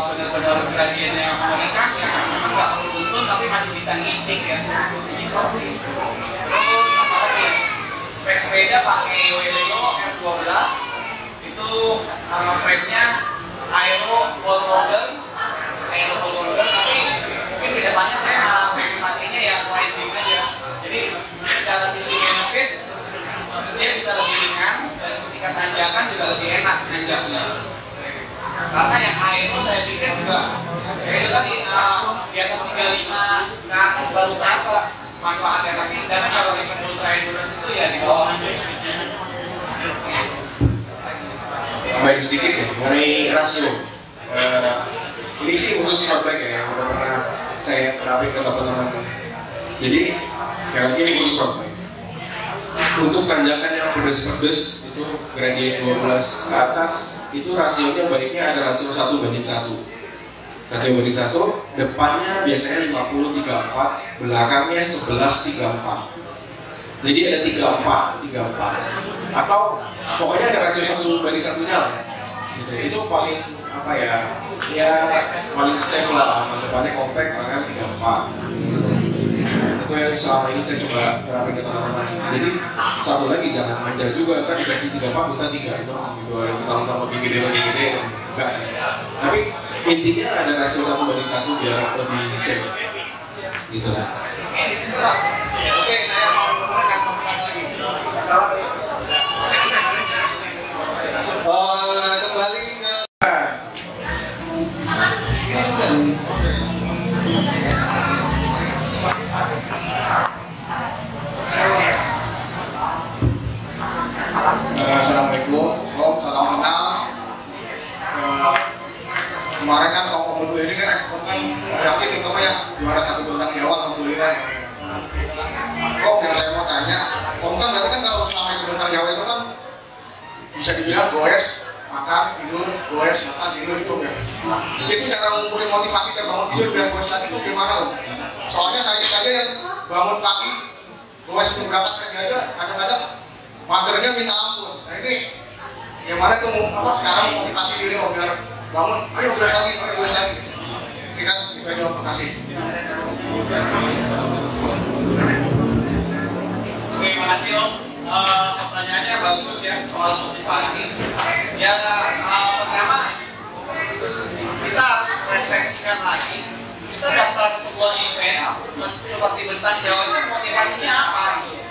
benar-benar gradiennya mengikat ya masih nggak perlu tuntun tapi masih bisa ngicik ya. Terus apa lagi ya? Spek sepeda pakai Welio R12 itu frame-nya aero all roller tapi mungkin di depannya saya malah pakainya ya wide wing aja. Jadi secara sisi benefit dia bisa lebih ringan dan ketika tanjakan juga lebih enak nanjaknya. Karena yang aero saya pikir juga ya itu tadi di atas 35 ke atas baru terasa manfaatnya. Tapi sedangkan kalau event ultra endurance itu ya di bawah aja. Baik sedikit ya mengenai rasio. Ini sih khusus road bike ya, yang udah pernah saya terapin ke teman-teman. Jadi sekali lagi ini khusus road bike. Untuk tanjakan yang pedes-pedes itu gradien 12 ke atas itu rasionya baiknya ada rasio 1:1. 1:1, depannya biasanya 50-34, belakangnya 11-34. Jadi ada 34. Atau pokoknya ada rasio 1:1-nya lah. Gitu. Itu paling apa ya? Ya paling safe lah. Depannya compact, belakangnya 34. Gitu. Itu yang selama ini saya coba terapin ke teman-teman. Jadi satu lagi jangan manja juga kan dikasih 34 minta 36 gitu. Ada tahun-tahun lebih gede enggak sih. Tapi intinya ada rasio 1:1 biar lebih safe. Gitu lah. Oke, saya mau mengangkat lagi. Kembali ke Assalamualaikum, salam kenal. Kemarin kan Om Muda ini kan yakin terutama ya juara 1 Bintang Jawa alhamdulillah ya. Om yang saya mau tanya, Om kan berarti kan kalau selama di Bintang Jawa itu kan bisa dibilang goes, makan, tidur, goes, makan, tidur itu ya. Itu cara ngumpulin motivasi dan bangun tidur biar goes lagi itu gimana Om? Soalnya saya saja yang bangun pagi, goes itu berangkat kerja aja kadang-kadang magernya minta ampun. Nah ini gimana tuh cara motivasi diri Om biar bangun, ayo goes lagi. Ini kan kita jawab, makasih. Oke, makasih Om. Pertanyaannya bagus ya soal motivasi. Ya pertama kita harus refleksikan lagi kita daftar sebuah event seperti Bentang Jawa itu motivasinya apa gitu?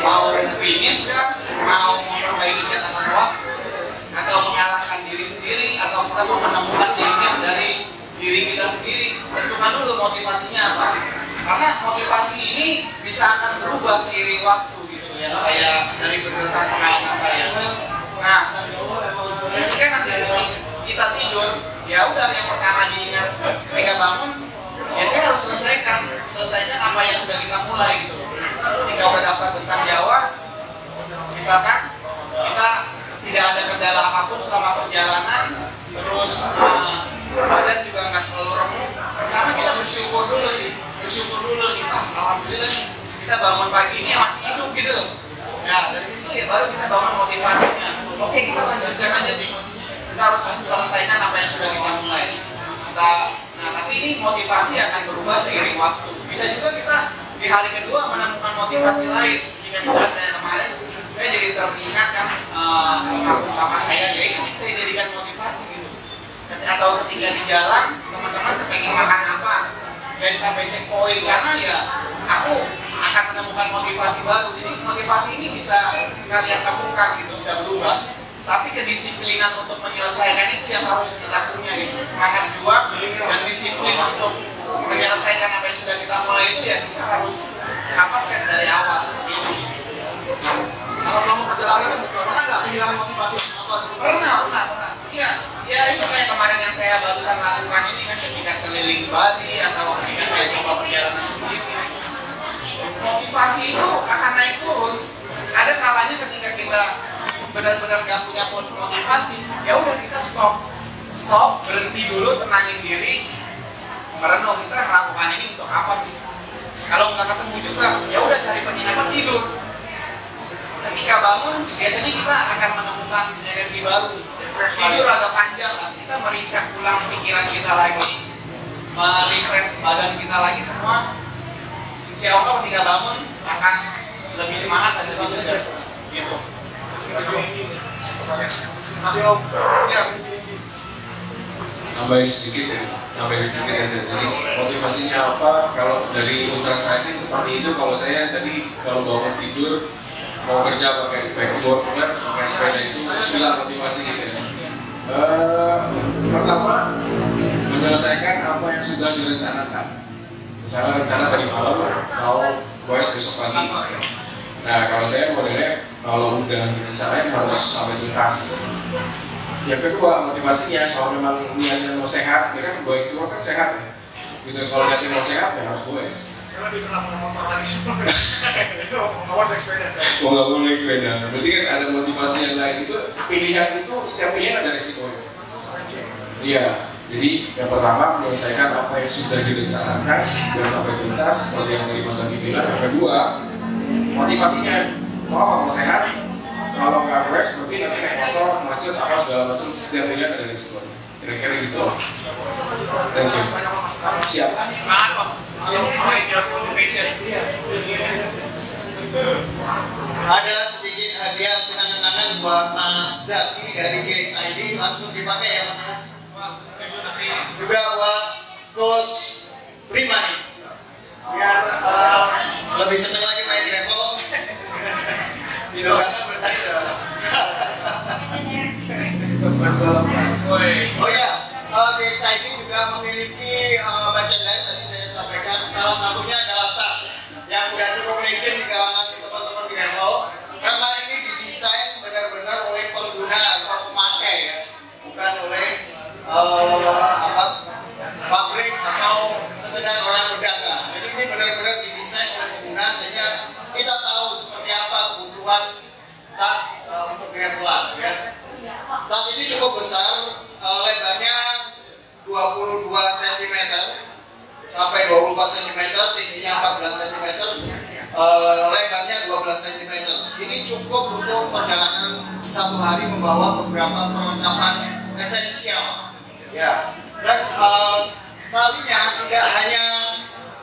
Mau finish kan? Mau memperbaiki catatan waktu? Atau mengalahkan diri sendiri? Atau kita mau menemukan limit dari diri kita sendiri? Tentukan dulu motivasinya apa. Karena motivasi ini bisa akan berubah seiring waktu gitu ya, saya dari berdasarkan pengalaman saya. Nah, ketika nanti kita tidur, ya udah yang pertama diingat ketika bangun, ya saya harus selesaikan apa yang sudah kita mulai gitu. Ketika udah dapat tentang Jawa, misalkan kita tidak ada kendala apapun selama perjalanan, terus badan juga nggak terlalu remuk. Pertama kita bersyukur dulu kita alhamdulillah nih, kita bangun pagi ini masih hidup gitu loh. Nah dari situ ya baru kita bangun motivasinya. Oke, kita lanjutkan aja nih. Kita harus selesaikan apa yang sudah kita mulai. Nah tapi ini motivasi akan berubah seiring waktu. Bisa juga kita di hari kedua menemukan motivasi lain. Jika misalnya kayak kemarin saya jadi teringat kan sama saya, ya itu saya jadikan motivasi gitu. Atau ketika di jalan teman-teman pengen makan apa, dan sampai checkpoint karena ya aku akan menemukan motivasi baru. Jadi motivasi ini bisa kalian temukan gitu, bisa berubah. Tapi kedisiplinan untuk menyelesaikan itu yang harus kita punya gitu. Semangat juang dan disiplin untuk menyelesaikan apa yang sudah kita mulai itu ya kita harus set dari awal seperti itu. Kalau kamu perjalanan pernah nggak kehilangan motivasi apa? Pernah. Ya itu kayak kemarin yang saya barusan lakukan ini kan, ketika keliling Bali atau ketika saya coba perjalanan sendiri. Motivasi itu akan naik turun. Ada kalanya ketika kita benar-benar nggak punya motivasi, ya udah kita stop, berhenti dulu, tenangin diri, merenung kita melakukan ini untuk apa sih? Kalau nggak ketemu juga, ya udah cari penginapan tidur. Ketika bangun, biasanya kita akan menemukan energi baru. Tidur agak panjang lah, kita meriset ulang pikiran kita lagi, merefresh badan kita lagi semua. Insya Allah ketika bangun akan lebih semangat dan lebih segar. Gitu. Siap. Nambahin sedikit aja. Jadi motivasinya apa? Kalau dari ultra cycling seperti itu, kalau saya tadi kalau bangun tidur mau kerja pakai backboard kan, pakai sepeda itu hilang motivasi gitu ya. Pertama menyelesaikan apa yang sudah direncanakan. Misalnya rencana tadi malam mau quest besok pagi. Nah kalau saya modelnya kalau udah direncanain harus sampai tuntas. Yang kedua motivasinya kalau memang niatnya mau sehat, ya kan baik itu kan sehat ya. Gitu kalau niatnya mau sehat ya harus quest. Karena di tengah motor lagi mau naik sepeda. Mau nggak mau naik sepeda. Berarti kan ada motivasi yang lain. Itu pilihan itu setiap pilihan ada resikonya. Iya. Jadi yang pertama menyelesaikan apa yang sudah direncanakan dan sampai tuntas seperti yang tadi Mas Andi bilang. Yang kedua motivasinya mau sehat. Kalau nggak rest berarti nanti naik motor macet apa segala macam, setiap pilihan ada resikonya. Kira-kira gitu. Thank you. Siap. Semangat Pak. Ada sedikit hadiah kenang-kenangan buat Mas Zaki dari GXID, langsung dipakai ya Mas. Juga buat Coach Prima nih, biar lebih seneng lagi main gravel. Itu kan oh ya, GXID juga memiliki merchandise tadi saya sampaikan. Salah satunya adalah tas yang udah cukup legend di kalangan teman-teman gravel, karena ini didesain benar-benar oleh pengguna atau pemakai ya, bukan oleh pabrik atau sekedar orang berdagang. Jadi ini benar-benar didesain oleh pengguna sehingga kita tahu seperti apa kebutuhan tas untuk gravelan ya. Tas ini cukup besar, lebarnya 22 cm sampai 24 cm, tingginya 14 cm, lebarnya 12 cm. Ini cukup untuk perjalanan satu hari membawa beberapa perlengkapan esensial. Ya, dan talinya tidak hanya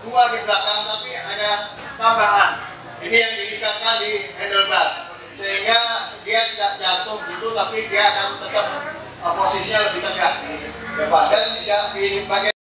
dua di belakang, tapi ada tambahan. Ini yang diikatkan di handlebar, sehingga dia tidak jatuh gitu, tapi dia akan tetap posisinya lebih tegak di depan dan tidak di bagian